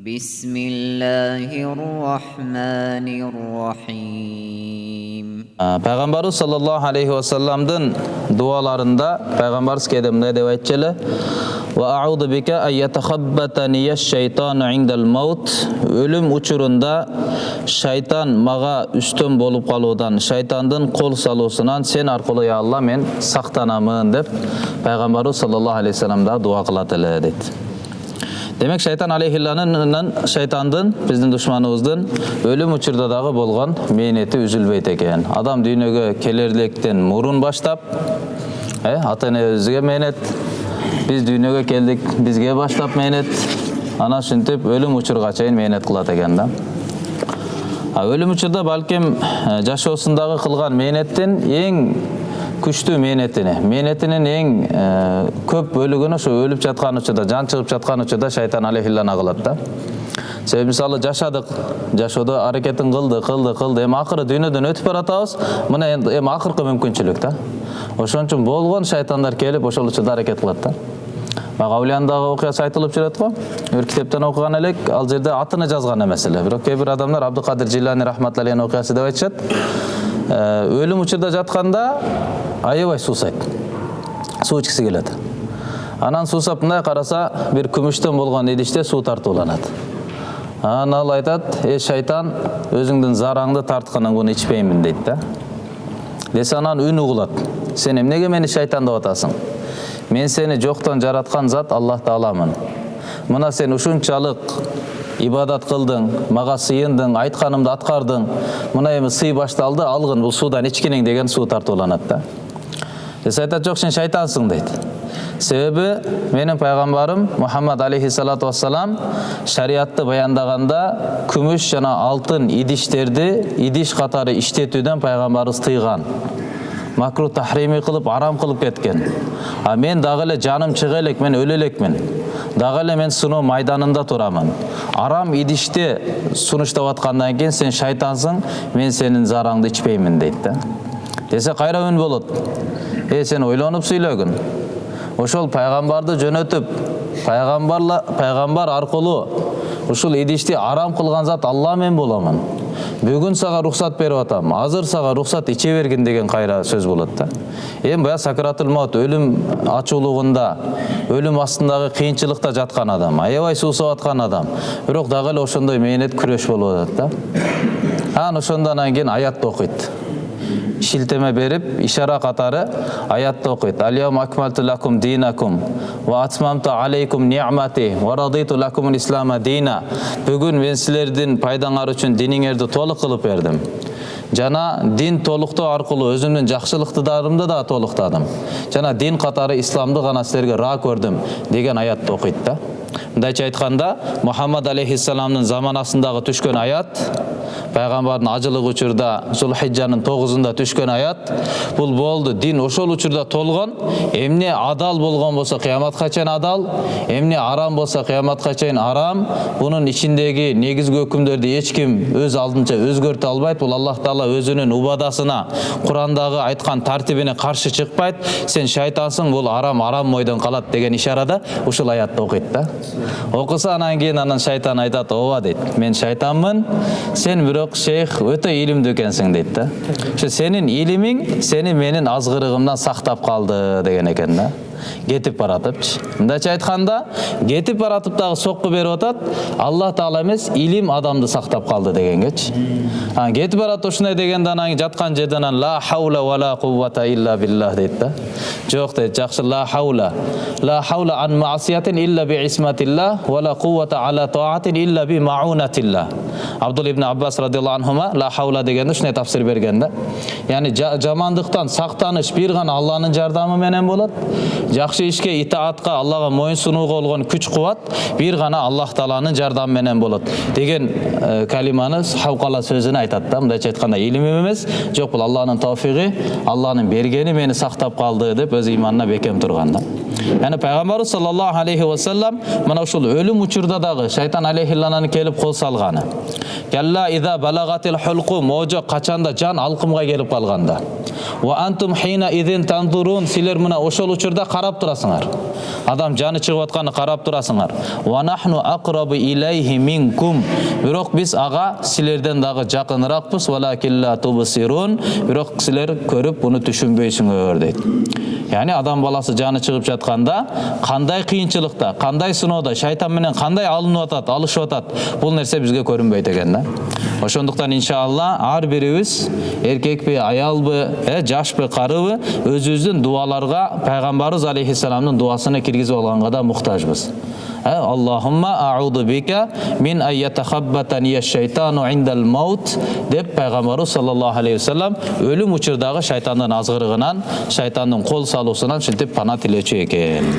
Бисмиллахир-рахманир-рахим. Пайгамбарыбыз саллаллаху алейхи ва салламдын дуаларында пайгамбарыбыз кээде мындай деп айтчылы: "Ва а'уду бика ан ятахаббатани аш-шайтану индал маут." Өлүм учурунда шайтан мага үстөн болуп калуудан, шайтандын кол салуусунан сен аркылуу я Алла мен сактанамын деп пайгамбарыбыз саллаллаху алейхи ва саллам да дуа кылат эле дейт. Демек шайтан шайтандын биздин душманыбыздын өлүм учурда дагы болгон мээнети үзүлбөйт экен. Адам дүйнөгө келерликтен мурун баштап, ата энебизге мээнет, биз дүйнөгө келдик, бизге баштап мээнет, ана ушинтип өлүм учурга чейин мээнет кылат экен да. Өлүм учурда балким жашоосундагы кылган мээнеттин эң күчтүү мээнетинин эң көп бөлүгүн ошо өлүп жаткан учурда, жан чыгып жаткан учурда шайтан алейхиллана кылат да. Себеби мисалы жашадык, жашоодо аракетин кылдык, эми акыры дүйнөдөн өтүп баратабыз, мына эми акыркы мүмкүнчүлүк да. Ошон үчүн болгон шайтандар келип ошол учурда аракет кылат да. Мага Аулияндагы окуясы айтылып жүрөт го. Бир китептен окуган элек, ал жерде атыны жазган эмес эле. Бирок кээ бир адамдар Абдыкадир Жилани рахматуллахи окуясы деп айтышат. Өлүм учурда жатканда аябай суусайт. Суу ичкиси келет. Анан суусап мындай караса, бир күмүштөн болгон идиште суу тартууланат. Анан ал айтат: шайтан, өзүңдүн зараңды тартканың буну ичпеймин" дейт да. Десе анан үн угулат: "Сен эмнеге мени шайтан деп атасың? Мен сени жоктон жараткан зат Аллах Тааламын. Мына сен ушунчалык ибадат кылдың, мага сыйындың, айтканымды аткардың. Мына эми сый башталды, алгын бул суудан ичкиниң" деген суу тартууланат да. Десе айтат: "Жок, сен шайтансың" дейт. Себеби менин пайгамбарым Мухаммад алейхиссалату вассалам шариатты баяндаганда күмүш жана алтын идиштерди идиш катары иштетүүдөн пайгамбарыбыз тыйган. Макру тахрими кылып, арам кылып кеткен. А мен дагы эле жаным чыга элек, мен өлө элекмин. Дагы эле мен сыноо майданында турамын. Арам идиште сунуштап аткандан кийин сен шайтансың, мен сенин зараңды ичпеймин" дейт да. Десе кайра үн болот: "Сен ойлонуп сүйлөгүн. Ошол пайгамбарды жөнөтүп, пайгамбар аркылуу ушул идишти арам кылган зат Алла мен боламын. Бүгүн сага рухсат берип атам, азыр сага рухсат иче бергин" деген кайра сөз болот да. Эми бая сакратул маут, өлүм ачуулугунда, өлүм астындагы кыйынчылыкта жаткан адам, аябай суусап аткан адам, бирок дагы эле ошондой мээнет күрөш болуп атат да. Анан ошондон кийин аятты окуйт. Шилтеме берип, ишара катары аятты окуйт. "Алйум акмалту лакум динакум ва атмамту алейкум ни'мати ва радиту лакумул ислама дина." Бүгүн мен силердин пайдаңар үчүн диниңерди толук кылып бердим. Жана дин толуктоо аркылуу өзүмдүн жакшылыктарымды да толуктадым. Жана дин катары исламды гана силерге ра көрдүм деген аятты окуйт да. Мындайча айтканда, Мухаммад алейхиссаламдын заманасындагы түшкөн аят, пайгамбардын ажылык учурда Зулхижжанын 9-унда түшкөн аят, бул болду. Дин ошол учурда толгон. Эмне адал болгон болсо кыяматка чейин адал, эмне арам болсо кыяматка чейин арам. Бунун ичиндеги негизги өкүмдөрдү эч ким өз алдынча өзгөртө албайт. Бул Аллах Таала өзүнүн убадасына, Курандагы айткан тартибине каршы чыкпайт. Сен шайтансың, бул арам мойдон калат деген ишарада ушул аятты окуйт да. Окуса анан кийин шайтан айтат: "Ооба" дейт, "Мен шайтанмын, сен бирок шейх өтө илимдүү экенсиң" дейт да. Ошо сенин илимиң сени менин азгырыгымдан сактап калды деген экен да. Кетип баратыпчы. Мындайча айтканда, кетип баратып дагы сокку берип атат. Аллах Таала эмес, илим адамды сактап калды дегенгечи. Кетип барат ушундай дегенде анан жаткан жерден ла хаула ва ла куввата илля биллах дейт да. Жок дейт, жакшы, ла хаула ан маасиятин илля би исматилlah ва ла куввата ала таатин илля би маунатилlah. Абдул ибн Аббас радиаллаху анхума ла хаула дегенде ушундай тафсир берген да. Яни жамандыктан сактаныш бир гана Алланын жардамы менен болот. Жакшы ишке итаатка, Аллага моюн сунууга болгон күч кубат бир гана Аллах Тааланын жардамы менен болот деген калиманы хавкала сөзүнө айтат да. Мындайча айтканда, илимим эмес, жок, бул Алланын тауфиги, Алланын бергени мени сактап калды деп өз иманына бекем турган да. Yani Peygamberimiz sallallahu aleyhi ve sellem mana uşul ölüm uçurda dağı şeytan aleyhillananı kelip kol salgаны. Kalla iza balagatil hulqu mojo kaçanda can alkımga gelip kalganda. Wa antum hina idin tanzurun siler mına oşol uçurda qarap turasыңар. Adam canı çıkıp atkanı qarap turasыңар. Wa nahnu aqrabu ilayhi minkum. Bирок biz ağa silerden dağı jakınırakpız walakin la tubsirun. Bирок siler körüp bunu düşünböysүңөр дейт. Yani adam balası canı çıkıp жатканда кандай кыйынчылыкта, кандай сыноодо шайтан менен кандай алынып атат, алышып атат. Бул нерсе бизге көрүнбөйт экен да. Ошондуктан иншалла ар бирибиз эркекпи, аялбы, жашпы, карыбы өзүбүздүн дуаларга Пайгамбарыбыз алейхиссаламдын дуасына киргизип алганга да муктажбыз. Аллахумма а'уду бика мин айятахаббатани шайтану индал маут деп Пайгамбарыбыз саллаллаху алейхи ва саллям өлүм учурдагы шайтандын азгырыгынан, шайтандын кол салуусунан шинтип пана тилечү экен.